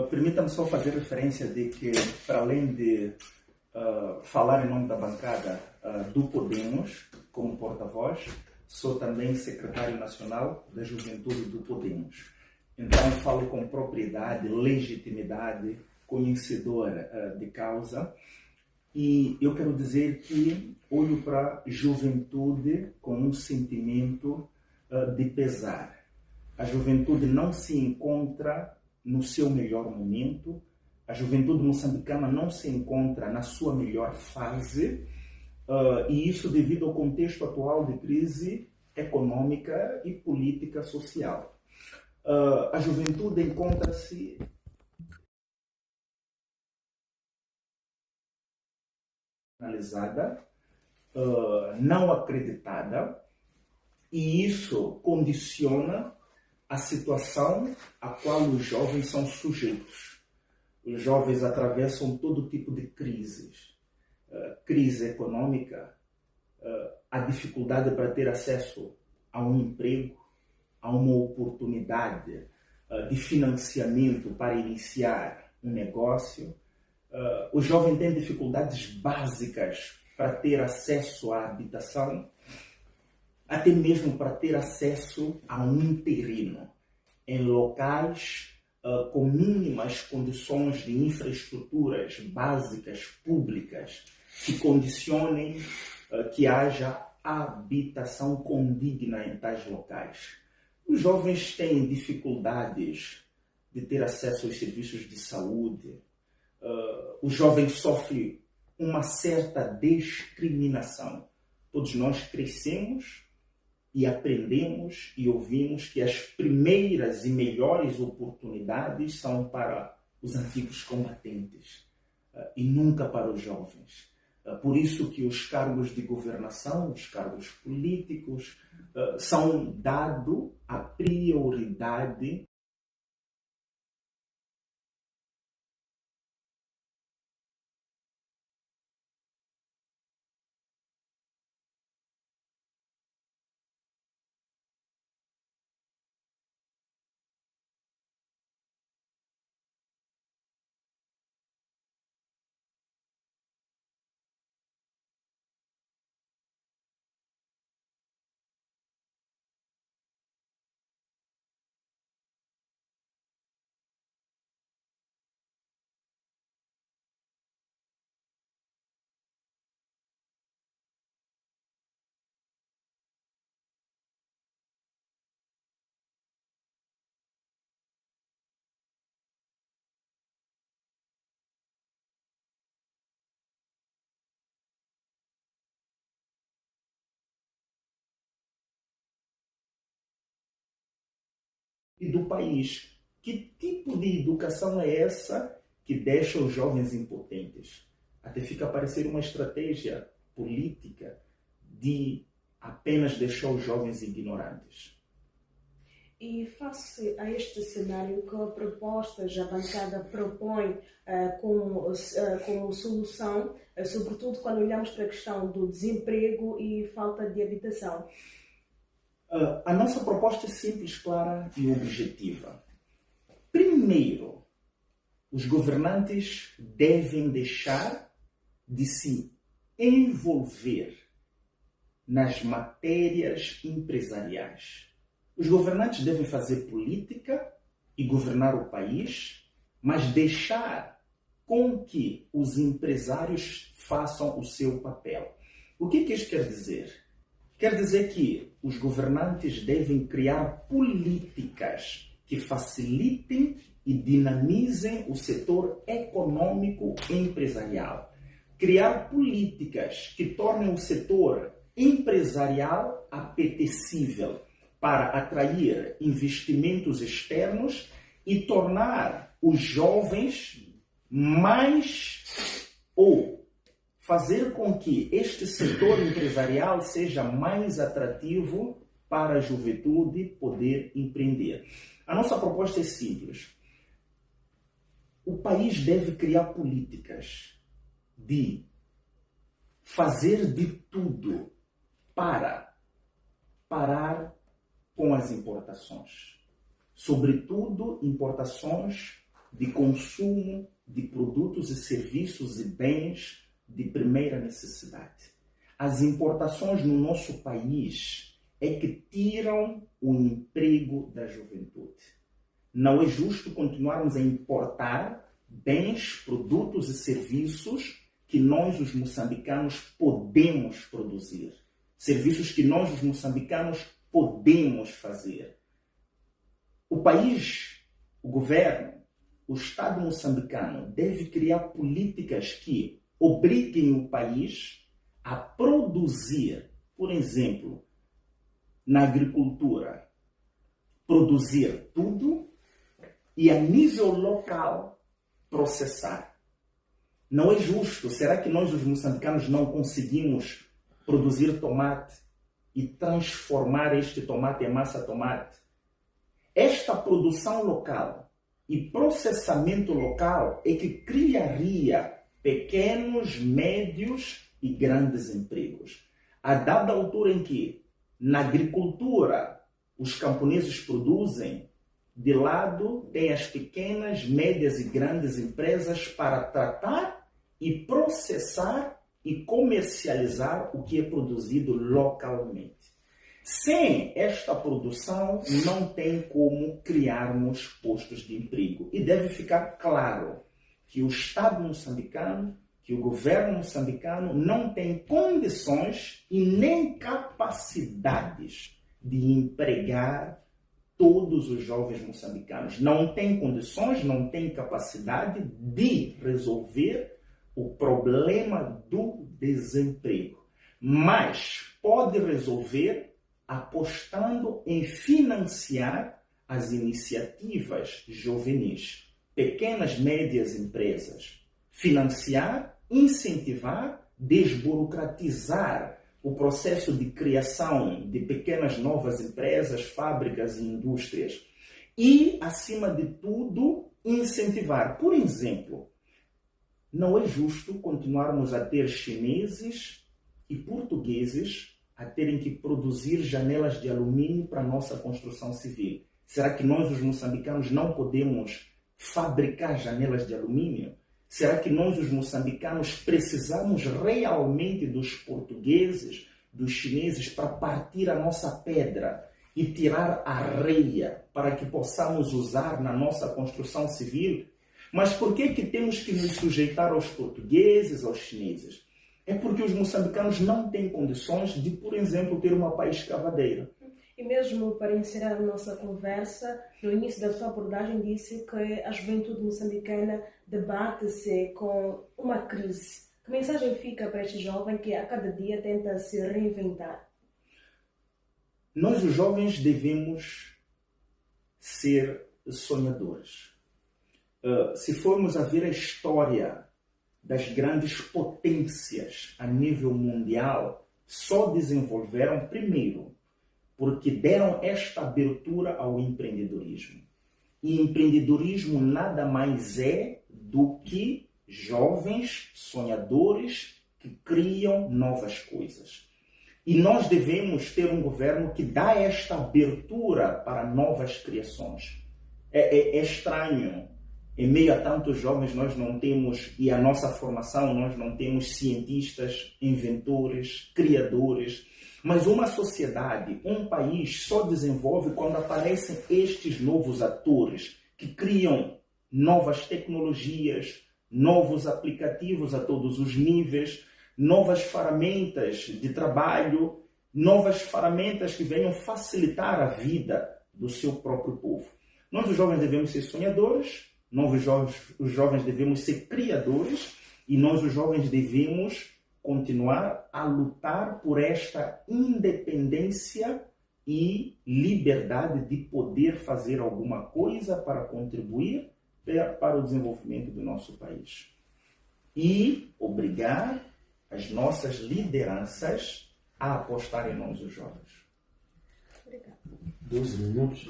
Permita-me só fazer referência de que, para além de falar em nome da bancada do Podemos, como porta-voz, sou também secretário nacional da Juventude do Podemos. Então, falo com propriedade, legitimidade, conhecedor de causa. E eu quero dizer que olho para a juventude com um sentimento de pesar. A juventude não se encontra no seu melhor momento, a juventude moçambicana não se encontra na sua melhor fase, e isso devido ao contexto atual de crise econômica e política social. A juventude encontra-se analisada, não acreditada, e isso condiciona a situação a qual os jovens são sujeitos. Os jovens atravessam todo tipo de crises. Crise econômica, a dificuldade para ter acesso a um emprego, a uma oportunidade de financiamento para iniciar um negócio. O jovem tem dificuldades básicas para ter acesso à habitação, até mesmo para ter acesso a um terreno em locais com mínimas condições de infraestruturas básicas públicas que condicionem que haja habitação condigna em tais locais. Os jovens têm dificuldades de ter acesso aos serviços de saúde. O jovem sofre uma certa discriminação. Todos nós crescemos e aprendemos e ouvimos que as primeiras e melhores oportunidades são para os antigos combatentes e nunca para os jovens. Por isso que os cargos de governação, os cargos políticos, são dados a prioridade do país. Que tipo de educação é essa que deixa os jovens impotentes? Até fica a parecer uma estratégia política de apenas deixar os jovens ignorantes. E face a este cenário, que propostas a bancada propõe como solução, sobretudo quando olhamos para a questão do desemprego e falta de habitação? A nossa proposta é simples, clara e objetiva. Primeiro, os governantes devem deixar de se envolver nas matérias empresariais. Os governantes devem fazer política e governar o país, mas deixar com que os empresários façam o seu papel. O que isso quer dizer? Quer dizer que os governantes devem criar políticas que facilitem e dinamizem o setor econômico empresarial. Criar políticas que tornem o setor empresarial apetecível para atrair investimentos externos e tornar os jovens fazer com que este setor empresarial seja mais atrativo para a juventude poder empreender. A nossa proposta é simples. O país deve criar políticas de fazer de tudo para parar com as importações. Sobretudo, importações de consumo de produtos e serviços e bens de primeira necessidade. As importações no nosso país é que tiram o emprego da juventude. Não é justo continuarmos a importar bens, produtos e serviços que nós, os moçambicanos, podemos produzir. Serviços que nós, os moçambicanos, podemos fazer. O país, o governo, o Estado moçambicano deve criar políticas que obriguem o país a produzir, por exemplo, na agricultura, produzir tudo e a nível local processar. Não é justo. Será que nós, os moçambicanos, não conseguimos produzir tomate e transformar este tomate em massa tomate? Esta produção local e processamento local é que criaria pequenos, médios e grandes empregos. A dada altura em que, na agricultura, os camponeses produzem, de lado tem as pequenas, médias e grandes empresas para tratar e processar e comercializar o que é produzido localmente. Sem esta produção, não tem como criarmos postos de emprego. E deve ficar claro que o Estado moçambicano, que o governo moçambicano não tem condições e nem capacidades de empregar todos os jovens moçambicanos. Não tem condições, não tem capacidade de resolver o problema do desemprego. Mas pode resolver apostando em financiar as iniciativas juvenis, pequenas, médias empresas. Financiar, incentivar, desburocratizar o processo de criação de pequenas novas empresas, fábricas e indústrias. E, acima de tudo, incentivar. Por exemplo, não é justo continuarmos a ter chineses e portugueses a terem que produzir janelas de alumínio para a nossa construção civil. Será que nós, os moçambicanos, não podemos fabricar janelas de alumínio? Será que nós, os moçambicanos, precisamos realmente dos portugueses, dos chineses, para partir a nossa pedra e tirar a areia para que possamos usar na nossa construção civil? Mas por que temos que nos sujeitar aos portugueses, aos chineses? É porque os moçambicanos não têm condições de, por exemplo, ter uma pá escavadeira. E mesmo para encerrar a nossa conversa, no início da sua abordagem disse que a juventude moçambicana debate-se com uma crise. Que mensagem fica para este jovem que a cada dia tenta se reinventar? Nós, os jovens, devemos ser sonhadores. Se formos a ver a história das grandes potências a nível mundial, só desenvolveram primeiro porque deram esta abertura ao empreendedorismo. E empreendedorismo nada mais é do que jovens sonhadores que criam novas coisas. E nós devemos ter um governo que dá esta abertura para novas criações. É estranho. Em meio a tantos jovens, nós não temos, e a nossa formação, nós não temos cientistas, inventores, criadores. Mas uma sociedade, um país só desenvolve quando aparecem estes novos atores que criam novas tecnologias, novos aplicativos a todos os níveis, novas ferramentas de trabalho, novas ferramentas que venham facilitar a vida do seu próprio povo. Nós, os jovens, devemos ser sonhadores. Nós, os jovens, devemos ser criadores e nós, os jovens, devemos continuar a lutar por esta independência e liberdade de poder fazer alguma coisa para contribuir para o desenvolvimento do nosso país. E obrigar as nossas lideranças a apostar em nós, os jovens. Obrigada. 12 minutos.